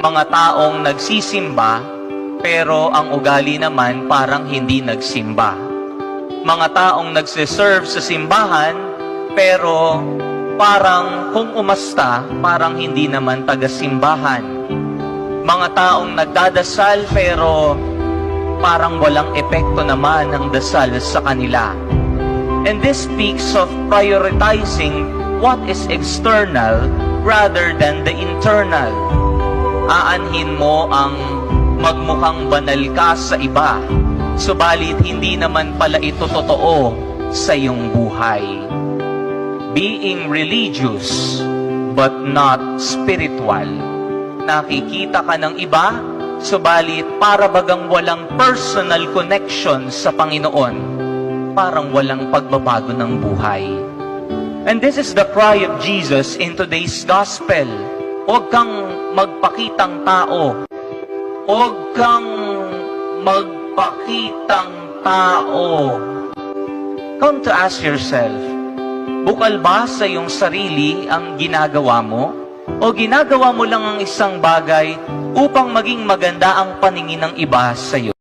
mga taong nagsisimba, pero ang ugali naman parang hindi nagsimba. Mga taong nagsiserve sa simbahan, pero parang kung umasta, parang hindi naman taga-simbahan. Mga taong nagdadasal, pero parang walang epekto naman ang dasal sa kanila. And this speaks of prioritizing what is external rather than the internal. Aanhin mo ang magmukhang banal ka sa iba, subalit hindi naman pala ito totoo sa iyong buhay. Being religious but not spiritual. Nakikita ka ng iba, subalit para bagang walang personal connection sa Panginoon. Parang walang pagbabago ng buhay. And this is the cry of Jesus in today's gospel. Huwag kang magpakitang tao. Huwag kang magpakitang tao. Come to ask yourself, bukal ba sa iyong sarili ang ginagawa mo? O ginagawa mo lang ang isang bagay upang maging maganda ang paningin ng iba sa iyo?